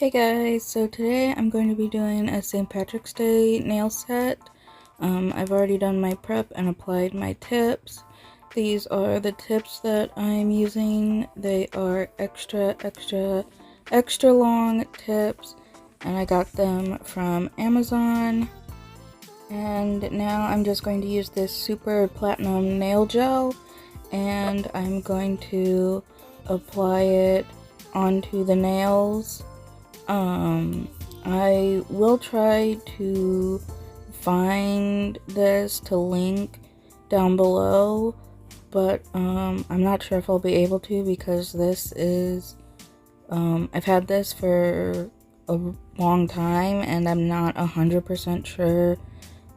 Hey guys, so today I'm going to be doing a St. Patrick's Day nail set. I've already done my prep and applied my tips. These are the tips that I'm using. They are extra long tips, and I got them from Amazon. And now I'm just going to use this super platinum nail gel, and I'm going to apply it onto the nails. I will try to find this to link down below, but I'm not sure if I'll be able to, because this is I've had this for a long time and I'm not 100% sure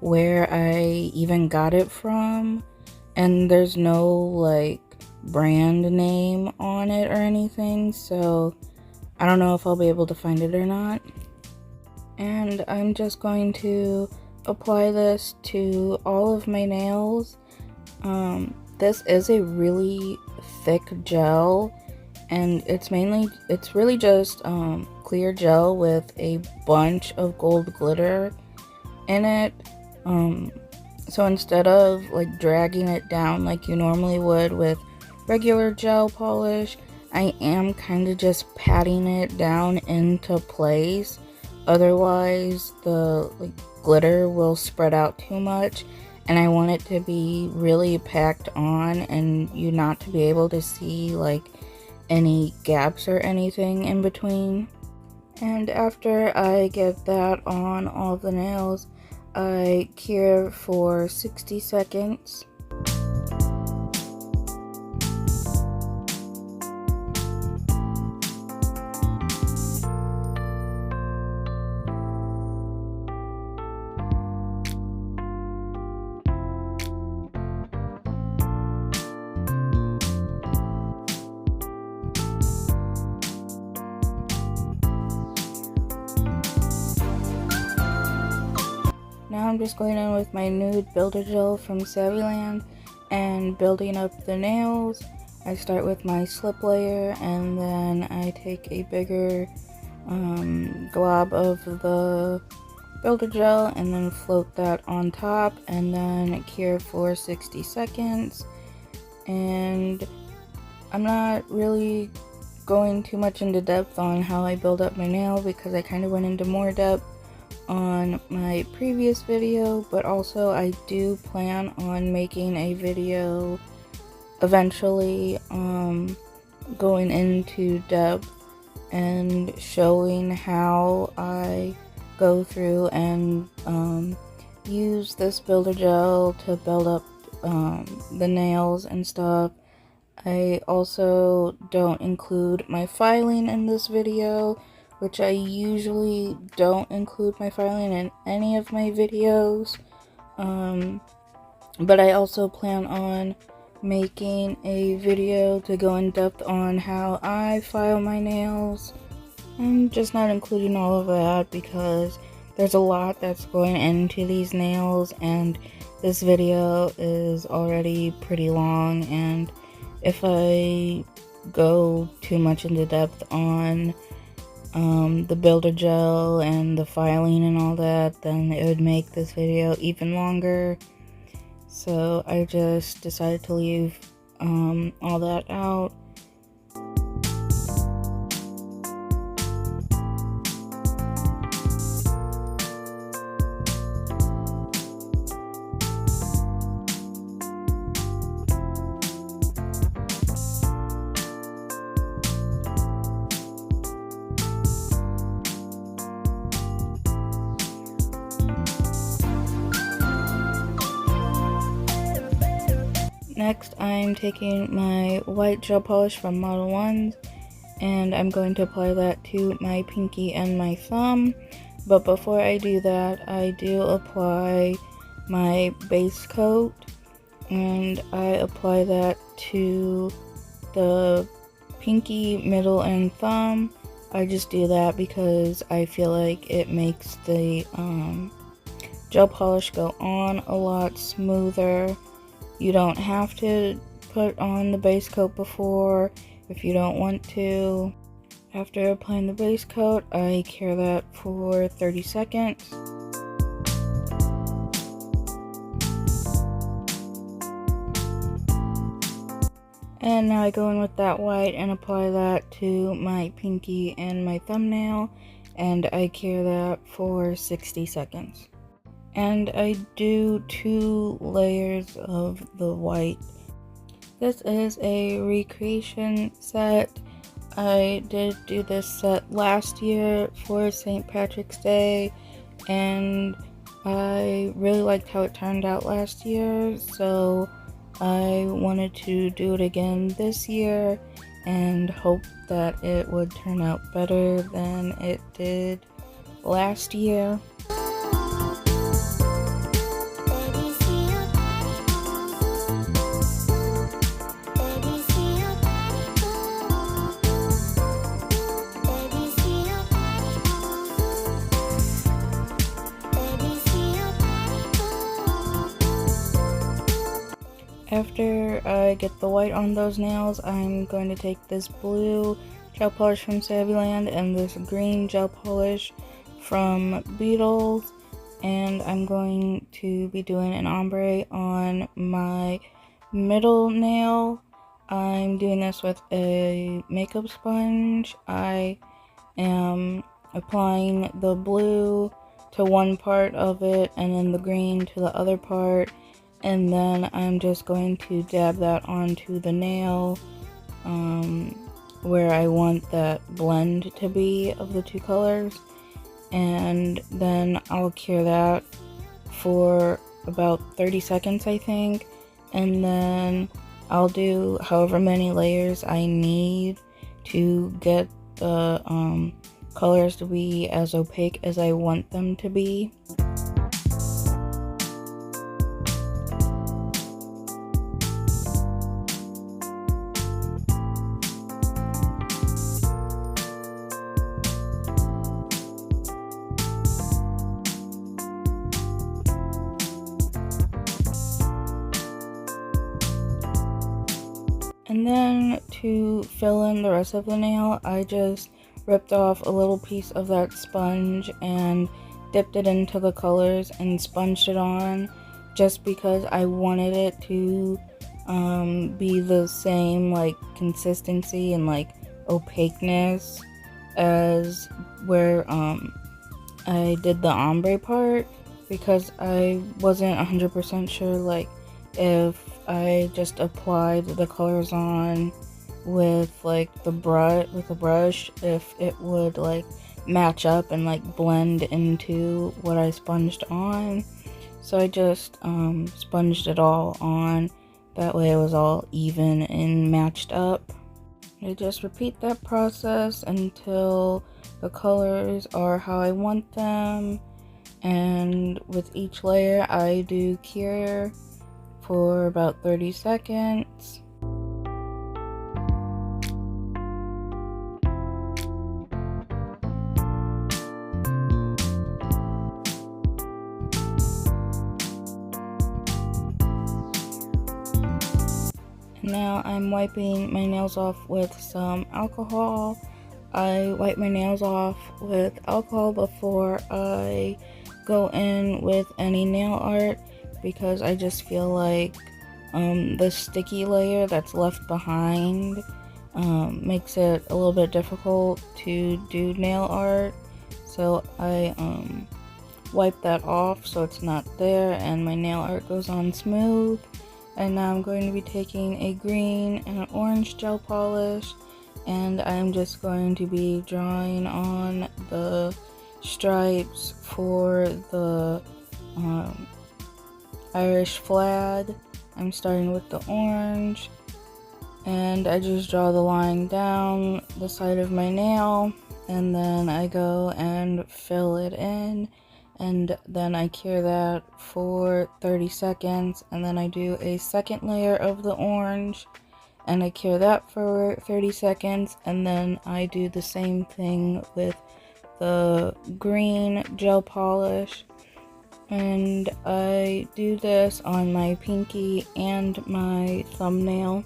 where I even got it from, and there's no like brand name on it or anything, so I don't know if I'll be able to find it or not. And I'm just going to apply this to all of my nails. This is a really thick gel, and it's really just clear gel with a bunch of gold glitter in it. So instead of like dragging it down like you normally would with regular gel polish, I am kind of just patting it down into place. Otherwise, the glitter will spread out too much, and I want it to be really packed on and you not to be able to see like any gaps or anything in between. And after I get that on all the nails, I cure for 60 seconds. Now I'm just going in with my nude builder gel from Savvyland and building up the nails. I start with my slip layer, and then I take a bigger glob of the builder gel and then float that on top, and then cure for 60 seconds. And I'm not really going too much into depth on how I build up my nail, because I kind of went into more depth on my previous video, but also I do plan on making a video eventually going into depth and showing how I go through and use this builder gel to build up the nails and stuff. I also don't include my filing in this video, which I usually don't include my filing in any of my videos. But I also plan on making a video to go in depth on how I file my nails. I'm just not including all of that because there's a lot that's going into these nails, and this video is already pretty long, and if I go too much into depth on the builder gel and the filing and all that, then it would make this video even longer. So I just decided to leave all that out. Next, I'm taking my white gel polish from Model 1s, and I'm going to apply that to my pinky and my thumb. But before I do that, I do apply my base coat, and I apply that to the pinky, middle, and thumb. I just do that because I feel like it makes the gel polish go on a lot smoother. You don't have to put on the base coat before if you don't want to. After applying the base coat, I cure that for 30 seconds. And now I go in with that white and apply that to my pinky and my thumbnail, and I cure that for 60 seconds. And I do 2 layers of the white. This is a recreation set. I did do this set last year for St. Patrick's Day, and I really liked how it turned out last year, so I wanted to do it again this year and hope that it would turn out better than it did last year. After I get the white on those nails, I'm going to take this blue gel polish from Savvyland and this green gel polish from Beetles, and I'm going to be doing an ombre on my middle nail. I'm doing this with a makeup sponge. I am applying the blue to one part of it and then the green to the other part. And then I'm just going to dab that onto the nail where I want that blend to be of the 2 colors. And then I'll cure that for about 30 seconds, I think. And then I'll do however many layers I need to get the colors to be as opaque as I want them to be. And then to fill in the rest of the nail, I just ripped off a little piece of that sponge and dipped it into the colors and sponged it on, just because I wanted it to be the same like consistency and like opaqueness as where I did the ombre part, because I wasn't 100% sure like if I just applied the colors on with like the brush, if it would like match up and like blend into what I sponged on. So I just sponged it all on, that way it was all even and matched up. I just repeat that process until the colors are how I want them, and with each layer I do cure for about 30 seconds. Now I'm wiping my nails off with some alcohol. I wipe my nails off with alcohol before I go in with any nail art, because I just feel like the sticky layer that's left behind makes it a little bit difficult to do nail art. So I wipe that off so it's not there and my nail art goes on smooth. And now I'm going to be taking a green and an orange gel polish, and I'm just going to be drawing on the stripes for the Irish flag. I'm starting with the orange, and I just draw the line down the side of my nail, and then I go and fill it in, and then I cure that for 30 seconds, and then I do a second layer of the orange and I cure that for 30 seconds, and then I do the same thing with the green gel polish, and I do this on my pinky and my thumbnail.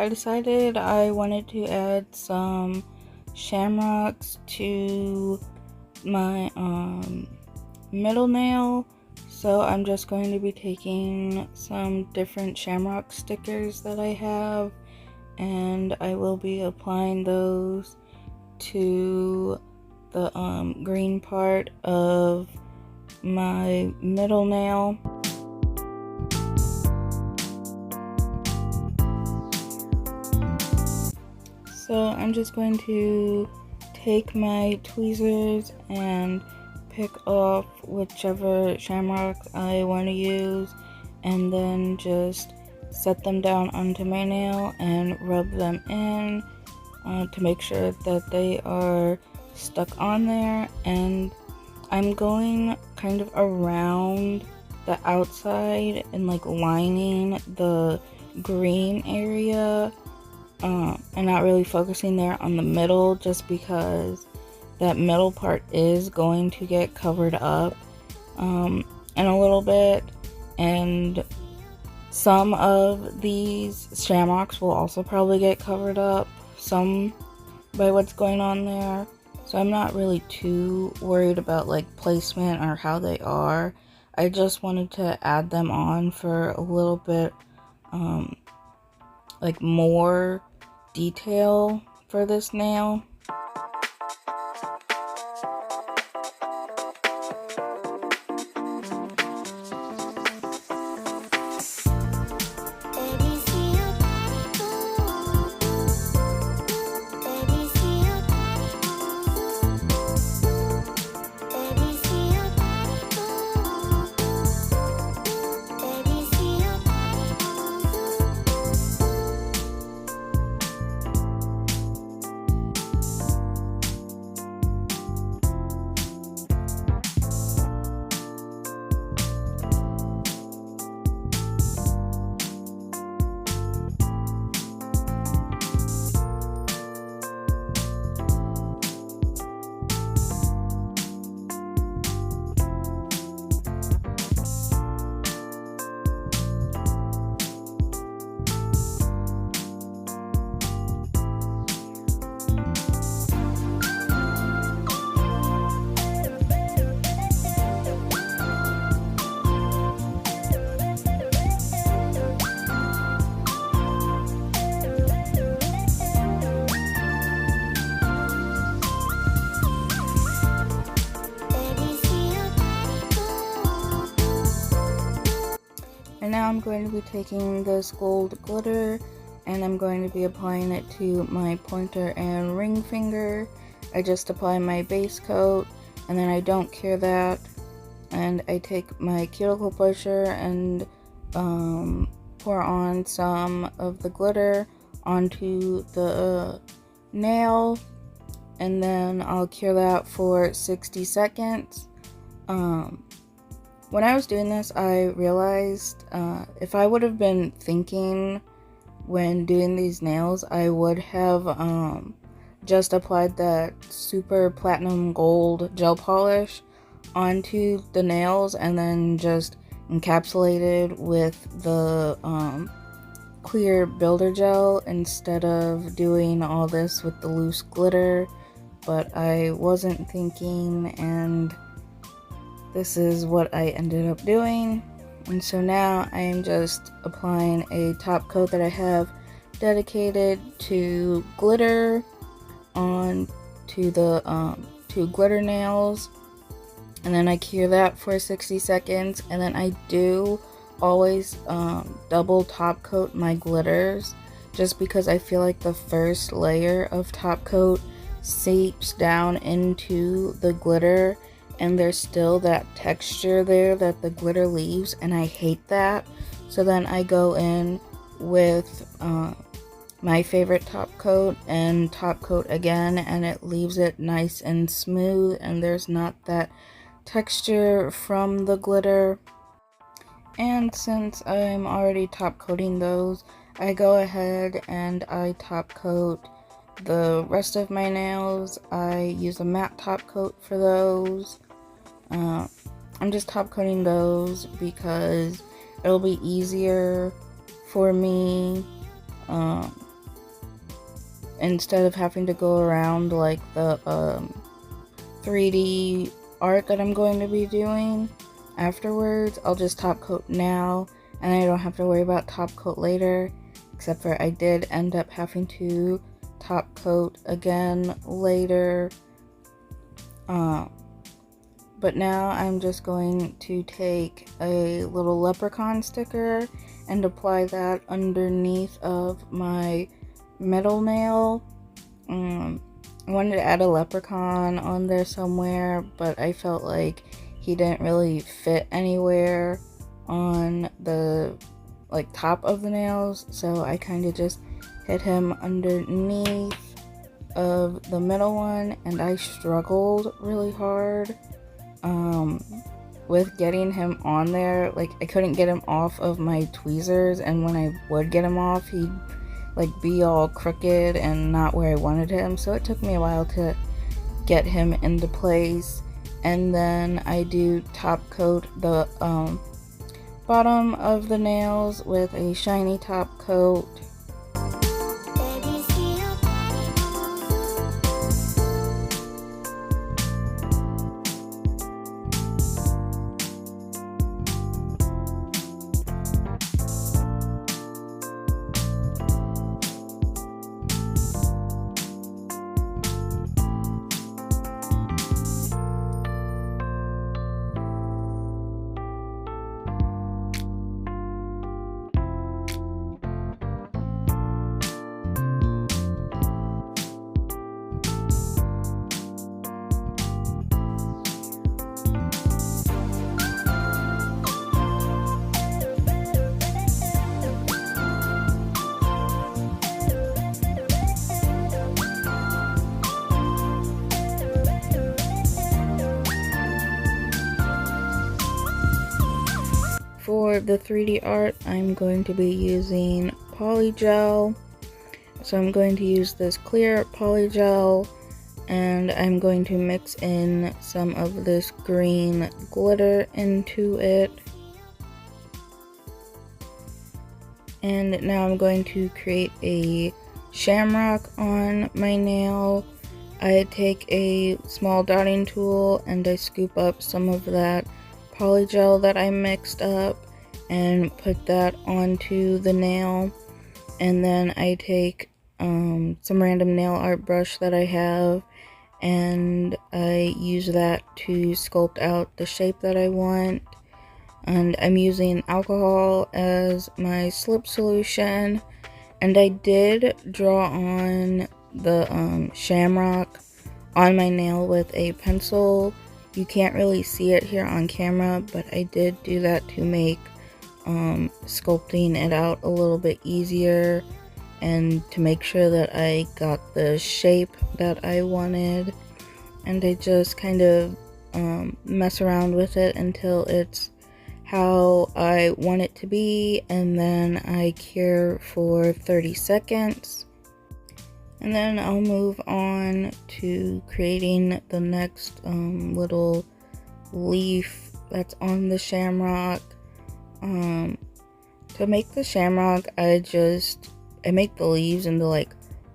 I decided I wanted to add some Shamrocks to my middle nail. So I'm just going to be taking some different Shamrock stickers that I have, and I will be applying those to the green part of my middle nail. So I'm just going to take my tweezers and pick off whichever shamrock I want to use, and then just set them down onto my nail and rub them in to make sure that they are stuck on there. And I'm going kind of around the outside and like lining the green area, and not really focusing there on the middle, just because that middle part is going to get covered up in a little bit, and some of these shamrocks will also probably get covered up some by what's going on there. So I'm not really too worried about like placement or how they are. I just wanted to add them on for a little bit like more detail for this nail. And now I'm going to be taking this gold glitter and I'm going to be applying it to my pointer and ring finger. I just apply my base coat and then I don't cure that, and I take my cuticle pusher and pour on some of the glitter onto the nail, and then I'll cure that for 60 seconds. When I was doing this, I realized if I would have been thinking when doing these nails, I would have just applied that super platinum gold gel polish onto the nails and then just encapsulated with the clear builder gel instead of doing all this with the loose glitter. But I wasn't thinking, and this is what I ended up doing. And so now I am just applying a top coat that I have dedicated to glitter on to the two glitter nails, and then I cure that for 60 seconds, and then I do always double top coat my glitters, just because I feel like the first layer of top coat seeps down into the glitter and there's still that texture there that the glitter leaves, and I hate that. So then I go in with my favorite top coat and top coat again, and it leaves it nice and smooth and there's not that texture from the glitter. And since I'm already top coating those, I go ahead and I top coat the rest of my nails. I use a matte top coat for those. I'm just top coating those because it'll be easier for me instead of having to go around like the 3D art that I'm going to be doing afterwards, I'll just top coat now, and I don't have to worry about top coat later, except for I did end up having to top coat again later. But now I'm just going to take a little leprechaun sticker and apply that underneath of my middle nail. I wanted to add a leprechaun on there somewhere, but I felt like he didn't really fit anywhere on the top of the nails, so I kind of just hit him underneath of the middle one, and I struggled really hard with getting him on there. Like, I couldn't get him off of my tweezers, and when I would get him off, he'd be all crooked and not where I wanted him, so it took me a while to get him into place. And then I do top coat the bottom of the nails with a shiny top coat. For the 3D art, I'm going to be using polygel. So I'm going to use this clear polygel, and I'm going to mix in some of this green glitter into it. And now I'm going to create a shamrock on my nail. I take a small dotting tool and I scoop up some of that polygel that I mixed up and put that onto the nail. And then I take some random nail art brush that I have, and I use that to sculpt out the shape that I want. And I'm using alcohol as my slip solution, and I did draw on the Shamrock on my nail with a pencil. You can't really see it here on camera, but I did do that to make sculpting it out a little bit easier, and to make sure that I got the shape that I wanted. And I just kind of mess around with it until it's how I want it to be, and then I cure for 30 seconds. And then I'll move on to creating the next little leaf that's on the shamrock. To make the shamrock, I make the leaves into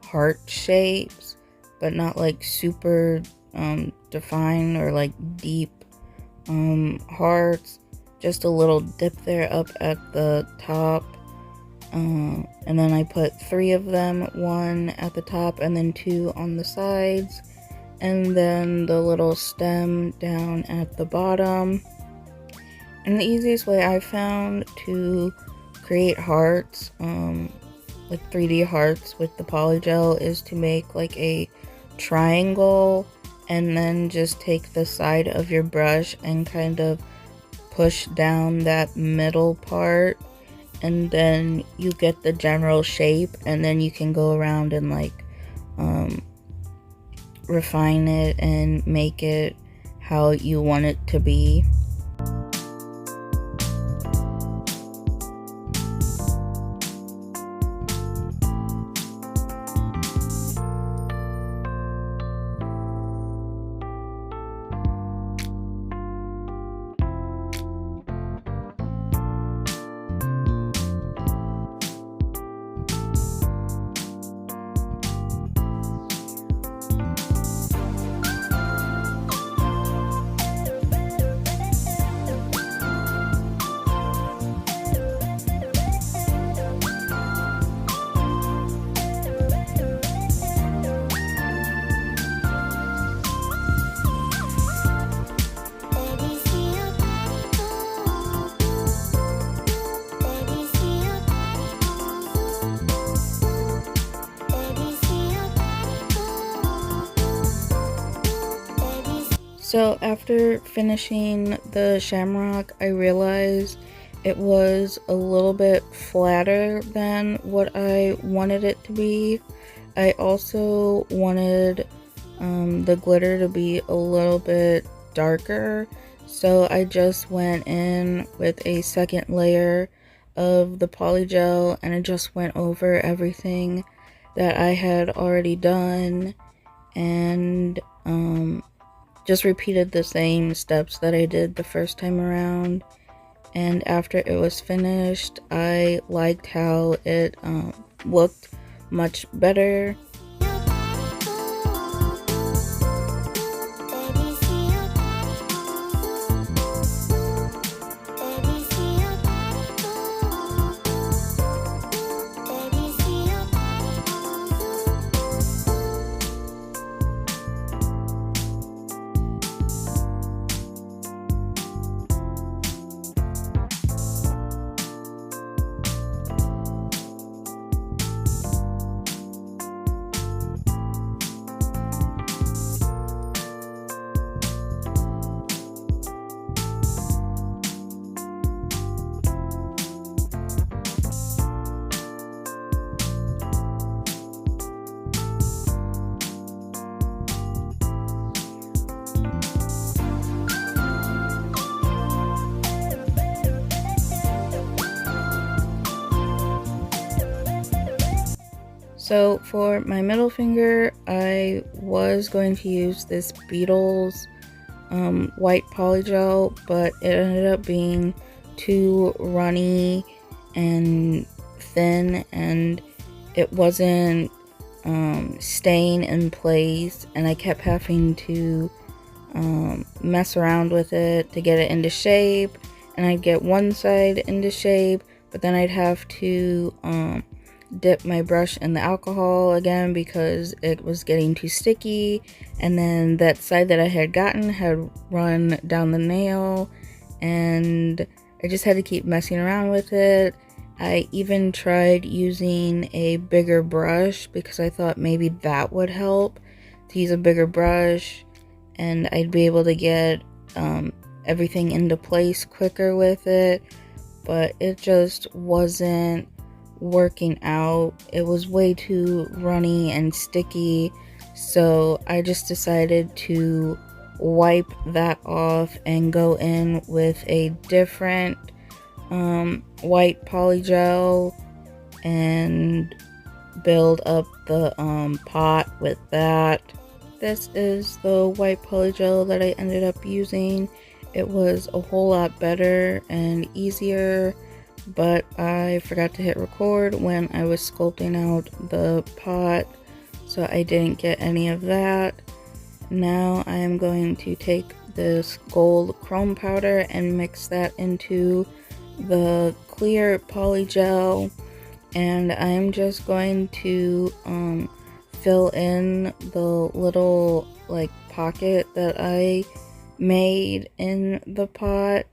heart shapes, but not super defined or deep hearts. Just a little dip there up at the top. And then I put 3 of them, 1 at the top and then 2 on the sides, and then the little stem down at the bottom. And the easiest way I found to create hearts, 3D hearts with the polygel, is to make a triangle, and then just take the side of your brush and kind of push down that middle part, and then you get the general shape, and then you can go around and refine it and make it how you want it to be. So after finishing the Shamrock, I realized it was a little bit flatter than what I wanted it to be. I also wanted the glitter to be a little bit darker, so I just went in with a second layer of the polygel and I just went over everything that I had already done and just repeated the same steps that I did the first time around. And after it was finished, I liked how it looked much better. So for my middle finger, I was going to use this Beetles white polygel, but it ended up being too runny and thin, and it wasn't staying in place, and I kept having to mess around with it to get it into shape, and I'd get one side into shape, but then I'd have to dip my brush in the alcohol again because it was getting too sticky, and then that side that I had gotten had run down the nail, and I just had to keep messing around with it. I even tried using a bigger brush because I thought maybe that would help, to use a bigger brush and I'd be able to get everything into place quicker with it, but it just wasn't working out. It was way too runny and sticky, so I just decided to wipe that off and go in with a different white polygel and build up the pot with that. This is the white polygel that I ended up using. It was a whole lot better and easier, but I forgot to hit record when I was sculpting out the pot, so I didn't get any of that. Now I am going to take this gold chrome powder and mix that into the clear polygel, and I'm just going to fill in the little like pocket that I made in the pot,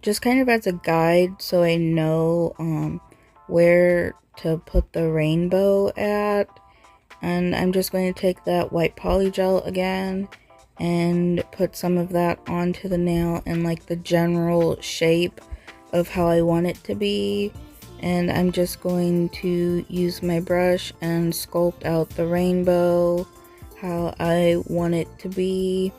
just kind of as a guide so I know where to put the rainbow at. And I'm just going to take that white polygel again and put some of that onto the nail in like the general shape of how I want it to be. And I'm just going to use my brush and sculpt out the rainbow how I want it to be.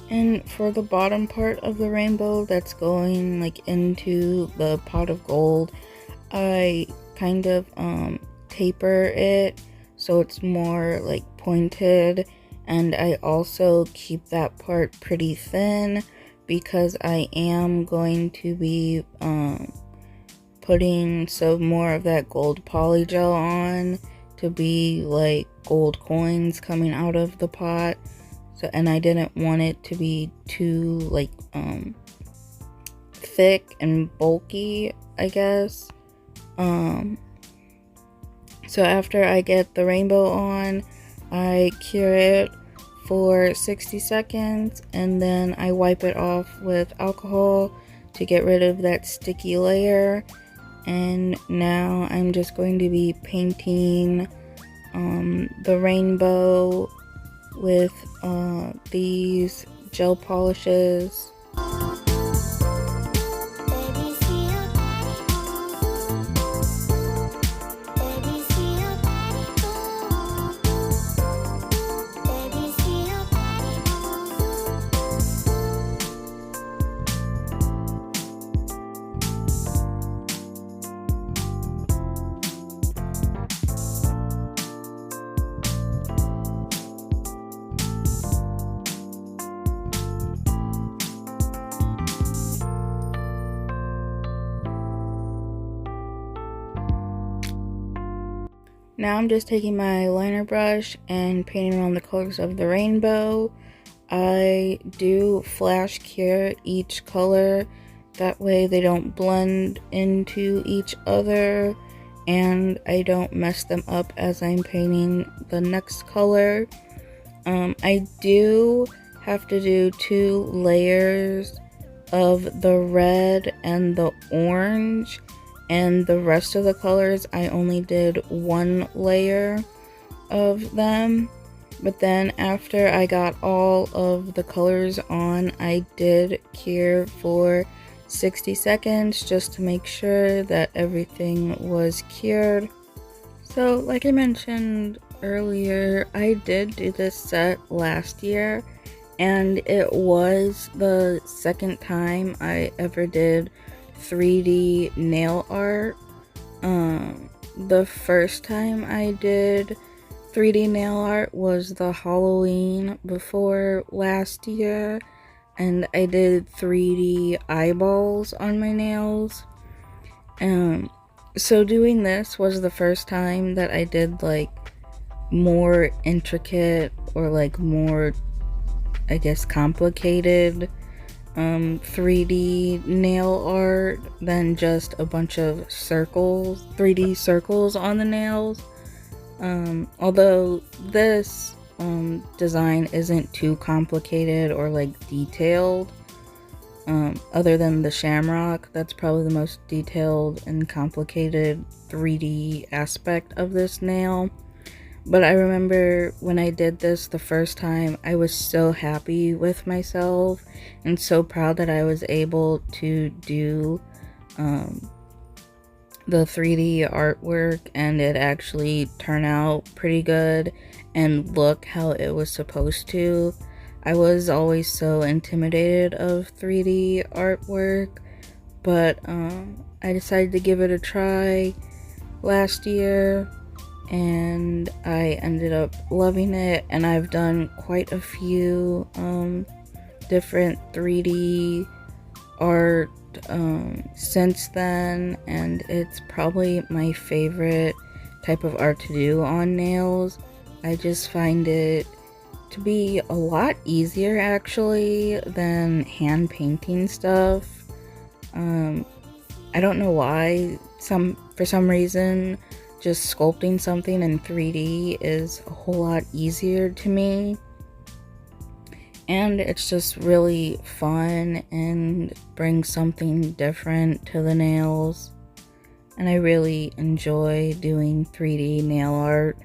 And for the bottom part of the rainbow that's going like into the pot of gold, I kind of taper it so it's more like pointed, and I also keep that part pretty thin because I am going to be putting some more of that gold polygel on to be like gold coins coming out of the pot. So, and I didn't want it to be too like thick and bulky, I guess. So after I get the rainbow on, I cure it for 60 seconds and then I wipe it off with alcohol to get rid of that sticky layer. And now I'm just going to be painting the rainbow with these gel polishes. Now I'm just taking my liner brush and painting on the colors of the rainbow. I do flash cure each color, that way they don't blend into each other and I don't mess them up as I'm painting the next color. I do have to do 2 layers of the red and the orange, and the rest of the colors I only did 1 layer of them. But then after I got all of the colors on, I did cure for 60 seconds just to make sure that everything was cured. So like I mentioned earlier, I did do this set last year, and it was the second time I ever did 3D nail art. The first time I did 3D nail art was the Halloween before last year, and I did 3D eyeballs on my nails. So doing this was the first time that I did like more intricate or like more, I guess, complicated 3D nail art than just a bunch of circles, 3D circles on the nails. Although this design isn't too complicated or like detailed, other than the Shamrock, that's probably the most detailed and complicated 3D aspect of this nail. But I remember when I did this the first time, I was so happy with myself and so proud that I was able to do the 3D artwork, and it actually turned out pretty good and look how it was supposed to. I was always so intimidated of 3D artwork, but I decided to give it a try last year, and I ended up loving it, and I've done quite a few different 3D art since then, and it's probably my favorite type of art to do on nails. I just find it to be a lot easier actually than hand painting stuff. I don't know why, for some reason just sculpting something in 3D is a whole lot easier to me, and it's just really fun and brings something different to the nails, and I really enjoy doing 3D nail art.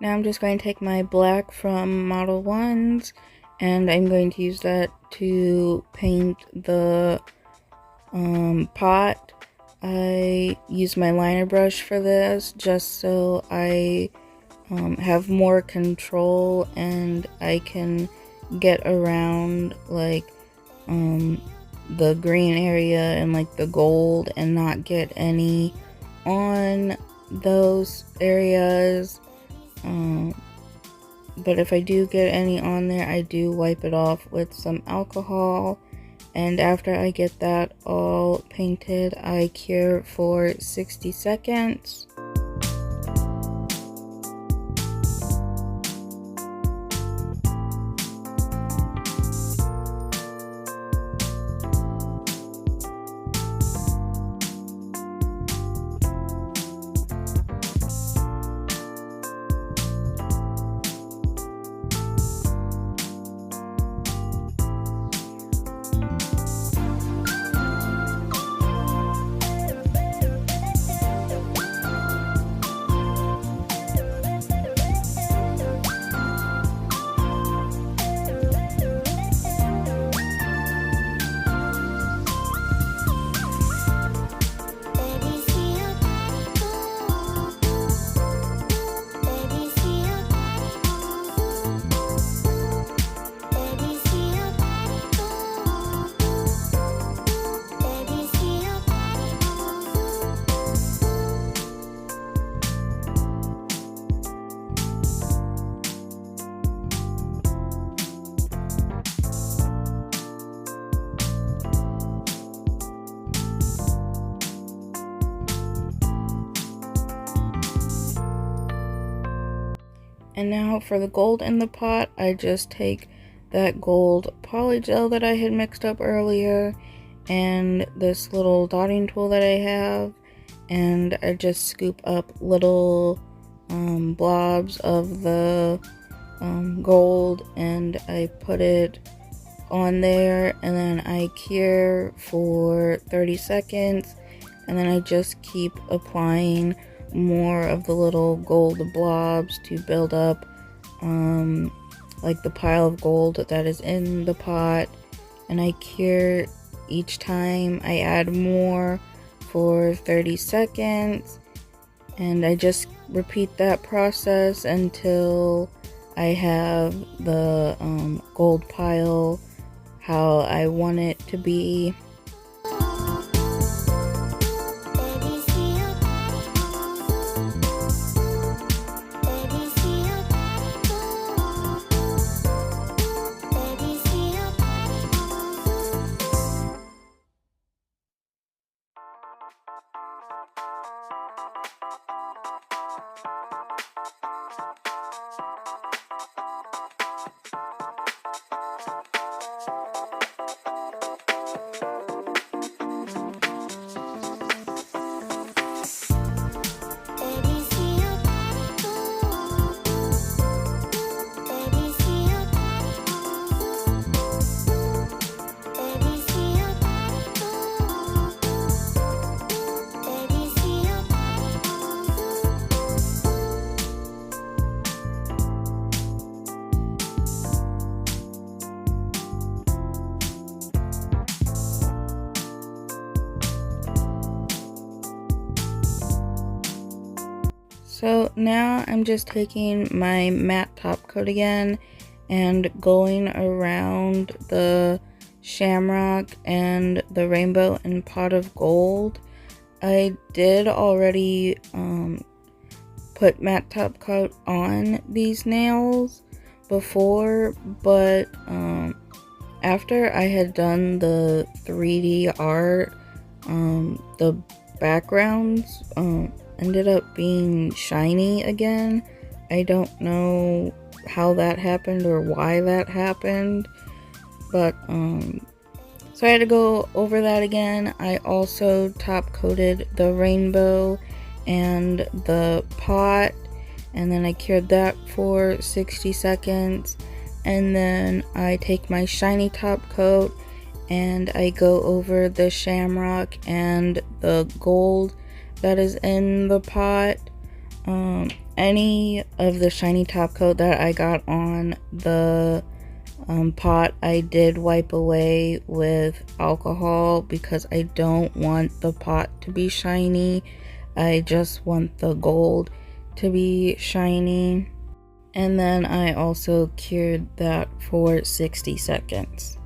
Now I'm just going to take my black from Model 1s and I'm going to use that to paint the pot. I use my liner brush for this just so I have more control and I can get around like the green area and like the gold and not get any on those areas. But if I do get any on there, I do wipe it off with some alcohol. And after I get that all painted, I cure for 60 seconds. And now for the gold in the pot, I just take that gold polygel that I had mixed up earlier and this little dotting tool that I have, and I just scoop up little blobs of the gold and I put it on there, and then I cure for 30 seconds, and then I just keep applying more of the little gold blobs to build up like the pile of gold that is in the pot, and I cure each time. I add more for 30 seconds, and I just repeat that process until I have the gold pile how I want it to be. So now I'm just taking my matte top coat again and going around the Shamrock and the rainbow and pot of gold. I did already put matte top coat on these nails before, but after I had done the 3D art, the backgrounds ended up being shiny again. I don't know how that happened or why that happened, but so I had to go over that again. I also top coated the rainbow and the pot, and then I cured that for 60 seconds, and then I take my shiny top coat and I go over the Shamrock and the gold that is in the pot. Any of the shiny top coat that I got on the pot I did wipe away with alcohol because I don't want the pot to be shiny. I just want the gold to be shiny. And then I also cured that for 60 seconds.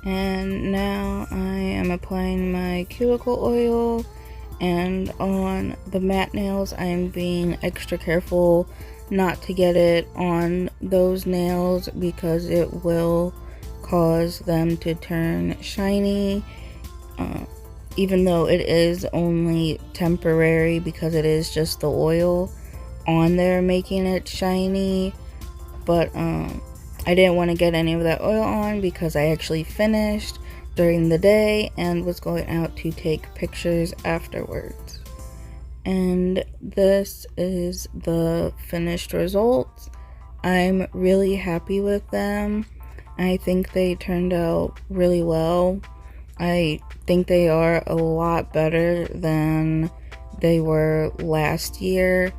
And now I am applying my cuticle oil, and on the matte nails I am being extra careful not to get it on those nails because it will cause them to turn shiny, even though it is only temporary because it is just the oil on there making it shiny. But I didn't want to get any of that oil on because I actually finished during the day and was going out to take pictures afterwards. And this is the finished results. I'm really happy with them. I think they turned out really well. I think they are a lot better than they were last year.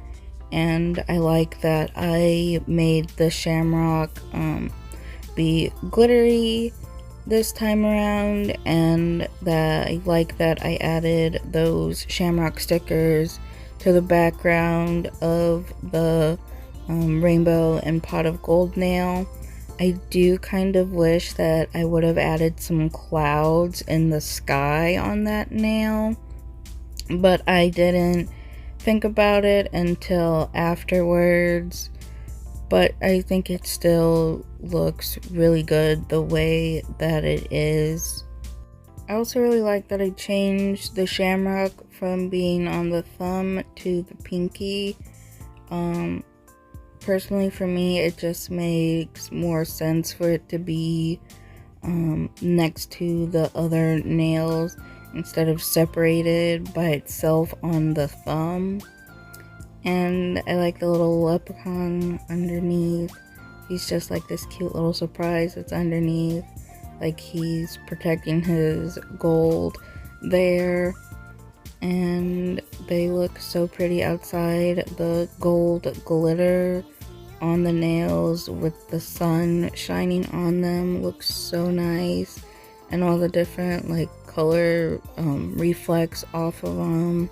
And I like that I made the Shamrock be glittery this time around, and that I like that I added those Shamrock stickers to the background of the rainbow and pot of gold nail. I do kind of wish that I would have added some clouds in the sky on that nail, but I didn't think about it until afterwards. But I think it still looks really good the way that it is. I also really like that I changed the Shamrock from being on the thumb to the pinky. Personally for me, it just makes more sense for it to be next to the other nails instead of separated by itself on the thumb. And I like the little leprechaun underneath. He's just like this cute little surprise that's underneath, like he's protecting his gold there. And they look so pretty outside. The gold glitter on the nails with the sun shining on them looks so nice, and all the different like color reflex off of them.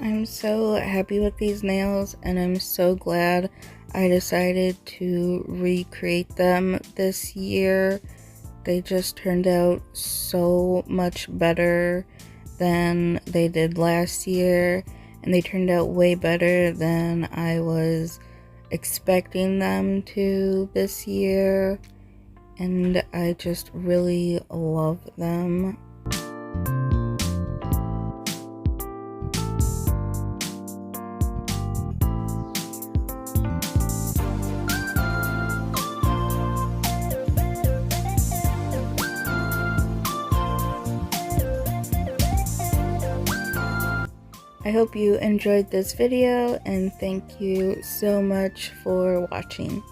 I'm so happy with these nails, and I'm so glad I decided to recreate them this year. They just turned out so much better than they did last year, and they turned out way better than I was expecting them to this year, and I just really love them. I hope you enjoyed this video, and thank you so much for watching.